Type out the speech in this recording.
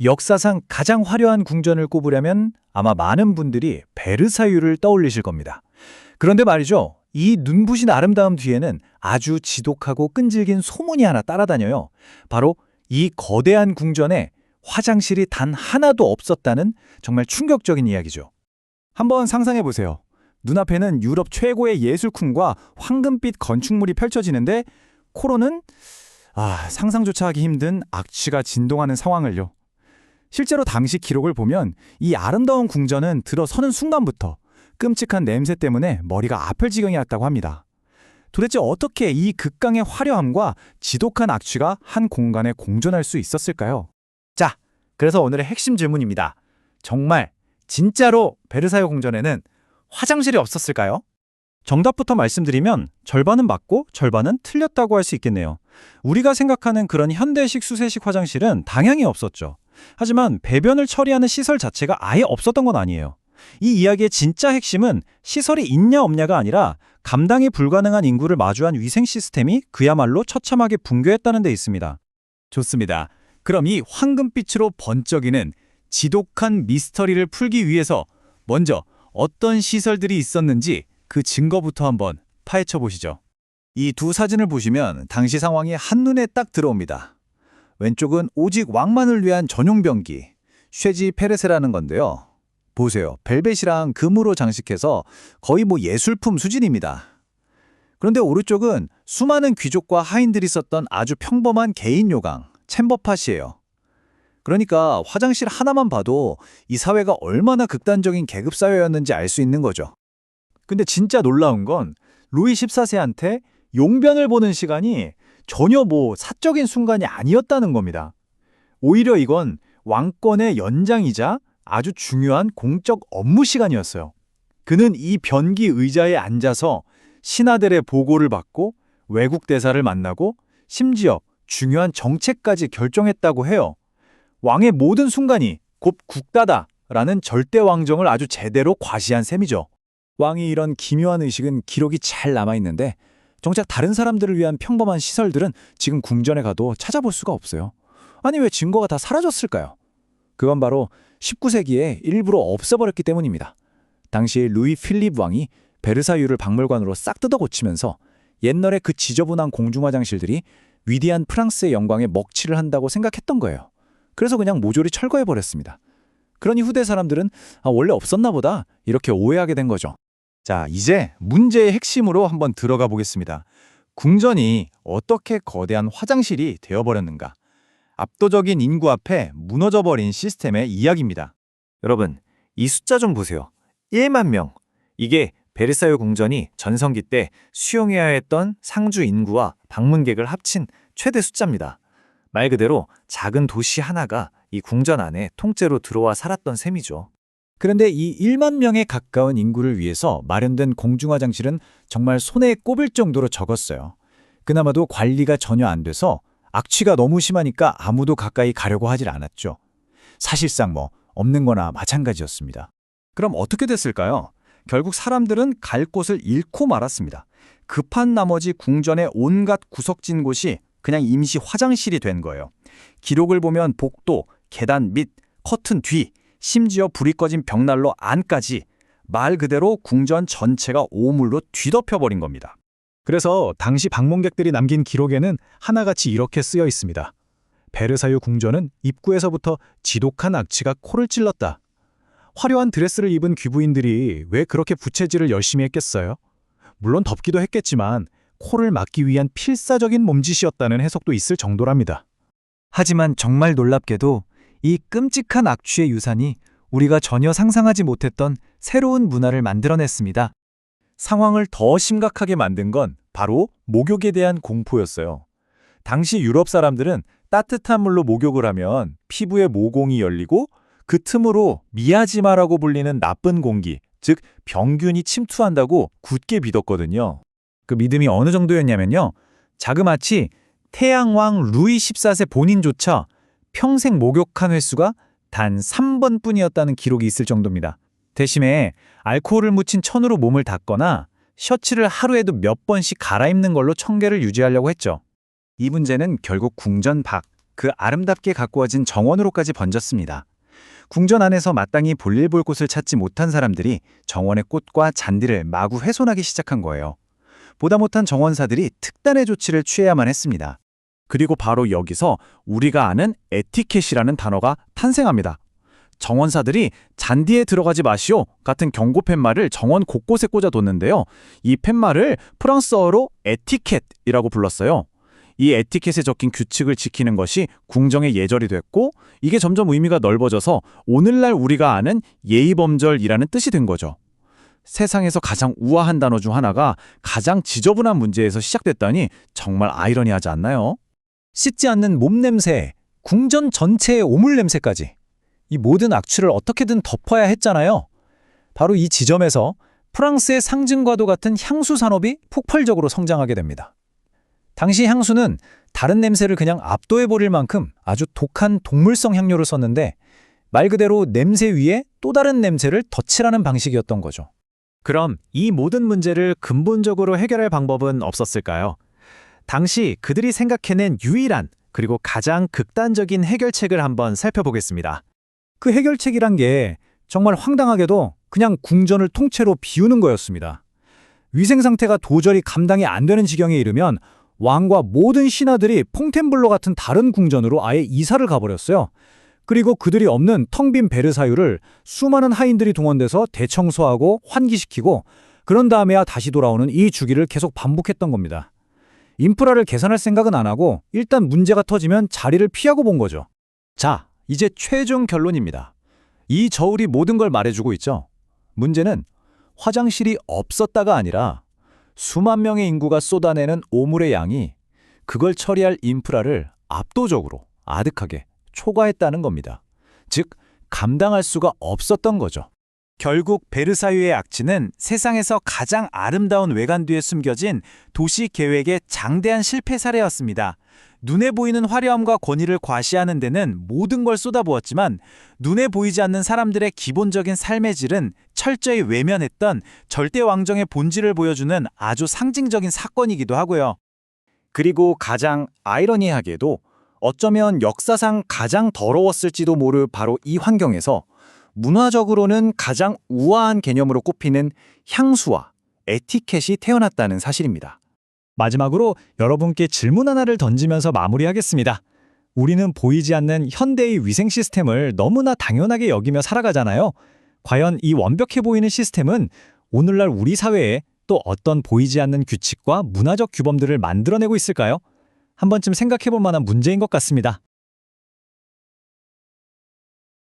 역사상 가장 화려한 궁전을 꼽으려면 아마 많은 분들이 베르사유를 떠올리실 겁니다. 그런데 말이죠. 이 눈부신 아름다움 뒤에는 아주 지독하고 끈질긴 소문이 하나 따라다녀요. 바로 이 거대한 궁전에 화장실이 단 하나도 없었다는 정말 충격적인 이야기죠. 한번 상상해 보세요. 눈앞에는 유럽 최고의 예술품과 황금빛 건축물이 펼쳐지는데 코로는 상상조차 하기 힘든 악취가 진동하는 상황을요. 실제로 당시 기록을 보면 이 아름다운 궁전은 들어서는 순간부터 끔찍한 냄새 때문에 머리가 아플 지경이었다고 합니다. 도대체 어떻게 이 극강의 화려함과 지독한 악취가 한 공간에 공존할 수 있었을까요? 자, 그래서 오늘의 핵심 질문입니다. 정말 진짜로 베르사유 궁전에는 화장실이 없었을까요? 정답부터 말씀드리면 절반은 맞고 절반은 틀렸다고 할 수 있겠네요. 우리가 생각하는 그런 현대식 수세식 화장실은 당연히 없었죠. 하지만 배변을 처리하는 시설 자체가 아예 없었던 건 아니에요. 이 이야기의 진짜 핵심은 시설이 있냐 없냐가 아니라 감당이 불가능한 인구를 마주한 위생 시스템이 그야말로 처참하게 붕괴했다는 데 있습니다. 좋습니다. 그럼 이 황금빛으로 번쩍이는 지독한 미스터리를 풀기 위해서 먼저 어떤 시설들이 있었는지 그 증거부터 한번 파헤쳐 보시죠. 이 두 사진을 보시면 당시 상황이 한눈에 딱 들어옵니다. 왼쪽은 오직 왕만을 위한 전용 변기, 쉐지 페레세라는 건데요. 보세요. 벨벳이랑 금으로 장식해서 거의 예술품 수준입니다. 그런데 오른쪽은 수많은 귀족과 하인들이 썼던 아주 평범한 개인 요강, 챔버팟이에요. 그러니까 화장실 하나만 봐도 이 사회가 얼마나 극단적인 계급 사회였는지 알 수 있는 거죠. 근데 진짜 놀라운 건 루이 14세한테 용변을 보는 시간이 전혀 사적인 순간이 아니었다는 겁니다. 오히려 이건 왕권의 연장이자 아주 중요한 공적 업무 시간이었어요. 그는 이 변기 의자에 앉아서 신하들의 보고를 받고 외국 대사를 만나고 심지어 중요한 정책까지 결정했다고 해요. 왕의 모든 순간이 곧 국다다라는 절대 왕정을 아주 제대로 과시한 셈이죠. 왕이 이런 기묘한 의식은 기록이 잘 남아있는데 정작 다른 사람들을 위한 평범한 시설들은 지금 궁전에 가도 찾아볼 수가 없어요. 아니 왜 증거가 다 사라졌을까요? 그건 바로 19세기에 일부러 없애버렸기 때문입니다. 당시 루이 필립 왕이 베르사유를 박물관으로 싹 뜯어 고치면서 옛날에 그 지저분한 공중화장실들이 위대한 프랑스의 영광에 먹칠을 한다고 생각했던 거예요. 그래서 그냥 모조리 철거해버렸습니다. 그러니 후대 사람들은 원래 없었나 보다 이렇게 오해하게 된 거죠. 자, 이제 문제의 핵심으로 한번 들어가 보겠습니다. 궁전이 어떻게 거대한 화장실이 되어버렸는가? 압도적인 인구 앞에 무너져버린 시스템의 이야기입니다. 여러분, 이 숫자 좀 보세요. 1만 명. 이게 베르사유 궁전이 전성기 때 수용해야 했던 상주 인구와 방문객을 합친 최대 숫자입니다. 말 그대로 작은 도시 하나가 이 궁전 안에 통째로 들어와 살았던 셈이죠. 그런데 이 1만 명에 가까운 인구를 위해서 마련된 공중화장실은 정말 손에 꼽을 정도로 적었어요. 그나마도 관리가 전혀 안 돼서 악취가 너무 심하니까 아무도 가까이 가려고 하질 않았죠. 사실상 없는 거나 마찬가지였습니다. 그럼 어떻게 됐을까요? 결국 사람들은 갈 곳을 잃고 말았습니다. 급한 나머지 궁전의 온갖 구석진 곳이 그냥 임시 화장실이 된 거예요. 기록을 보면 복도, 계단 밑, 커튼 뒤, 심지어 불이 꺼진 벽난로 안까지 말 그대로 궁전 전체가 오물로 뒤덮여버린 겁니다. 그래서 당시 방문객들이 남긴 기록에는 하나같이 이렇게 쓰여 있습니다. 베르사유 궁전은 입구에서부터 지독한 악취가 코를 찔렀다. 화려한 드레스를 입은 귀부인들이 왜 그렇게 부채질을 열심히 했겠어요? 물론 덥기도 했겠지만 코를 막기 위한 필사적인 몸짓이었다는 해석도 있을 정도랍니다. 하지만 정말 놀랍게도 이 끔찍한 악취의 유산이 우리가 전혀 상상하지 못했던 새로운 문화를 만들어냈습니다. 상황을 더 심각하게 만든 건 바로 목욕에 대한 공포였어요. 당시 유럽 사람들은 따뜻한 물로 목욕을 하면 피부에 모공이 열리고 그 틈으로 미아지마라고 불리는 나쁜 공기, 즉 병균이 침투한다고 굳게 믿었거든요. 그 믿음이 어느 정도였냐면요. 자그마치 태양왕 루이 14세 본인조차 평생 목욕한 횟수가 단 3번뿐이었다는 기록이 있을 정도입니다. 대신에 알코올을 묻힌 천으로 몸을 닦거나 셔츠를 하루에도 몇 번씩 갈아입는 걸로 청결을 유지하려고 했죠. 이 문제는 결국 궁전 밖, 그 아름답게 가꾸어진 정원으로까지 번졌습니다. 궁전 안에서 마땅히 볼일 볼 곳을 찾지 못한 사람들이 정원의 꽃과 잔디를 마구 훼손하기 시작한 거예요. 보다 못한 정원사들이 특단의 조치를 취해야만 했습니다. 그리고 바로 여기서 우리가 아는 에티켓이라는 단어가 탄생합니다. 정원사들이 잔디에 들어가지 마시오 같은 경고 팻말을 정원 곳곳에 꽂아뒀는데요. 이 팻말을 프랑스어로 에티켓이라고 불렀어요. 이 에티켓에 적힌 규칙을 지키는 것이 궁정의 예절이 됐고, 이게 점점 의미가 넓어져서 오늘날 우리가 아는 예의범절이라는 뜻이 된 거죠. 세상에서 가장 우아한 단어 중 하나가 가장 지저분한 문제에서 시작됐다니 정말 아이러니하지 않나요? 씻지 않는 몸 냄새, 궁전 전체의 오물 냄새까지. 이 모든 악취를 어떻게든 덮어야 했잖아요. 바로 이 지점에서 프랑스의 상징과도 같은 향수 산업이 폭발적으로 성장하게 됩니다. 당시 향수는 다른 냄새를 그냥 압도해버릴 만큼 아주 독한 동물성 향료를 썼는데, 말 그대로 냄새 위에 또 다른 냄새를 덧칠하는 방식이었던 거죠. 그럼 이 모든 문제를 근본적으로 해결할 방법은 없었을까요? 당시 그들이 생각해낸 유일한 그리고 가장 극단적인 해결책을 한번 살펴보겠습니다. 그 해결책이란 게 정말 황당하게도 그냥 궁전을 통째로 비우는 거였습니다. 위생 상태가 도저히 감당이 안 되는 지경에 이르면 왕과 모든 신하들이 퐁텐블러 같은 다른 궁전으로 아예 이사를 가버렸어요. 그리고 그들이 없는 텅 빈 베르사유를 수많은 하인들이 동원돼서 대청소하고 환기시키고, 그런 다음에야 다시 돌아오는 이 주기를 계속 반복했던 겁니다. 인프라를 개선할 생각은 안 하고 일단 문제가 터지면 자리를 피하고 본 거죠. 자, 이제 최종 결론입니다. 이 저울이 모든 걸 말해주고 있죠. 문제는 화장실이 없었다가 아니라 수만 명의 인구가 쏟아내는 오물의 양이 그걸 처리할 인프라를 압도적으로 아득하게 초과했다는 겁니다. 즉, 감당할 수가 없었던 거죠. 결국 베르사유의 악취는 세상에서 가장 아름다운 외관 뒤에 숨겨진 도시 계획의 장대한 실패 사례였습니다. 눈에 보이는 화려함과 권위를 과시하는 데는 모든 걸 쏟아부었지만, 눈에 보이지 않는 사람들의 기본적인 삶의 질은 철저히 외면했던 절대 왕정의 본질을 보여주는 아주 상징적인 사건이기도 하고요. 그리고 가장 아이러니하게도 어쩌면 역사상 가장 더러웠을지도 모를 바로 이 환경에서 문화적으로는 가장 우아한 개념으로 꼽히는 향수와 에티켓이 태어났다는 사실입니다. 마지막으로 여러분께 질문 하나를 던지면서 마무리하겠습니다. 우리는 보이지 않는 현대의 위생 시스템을 너무나 당연하게 여기며 살아가잖아요. 과연 이 완벽해 보이는 시스템은 오늘날 우리 사회에 또 어떤 보이지 않는 규칙과 문화적 규범들을 만들어내고 있을까요? 한 번쯤 생각해 볼 만한 문제인 것 같습니다.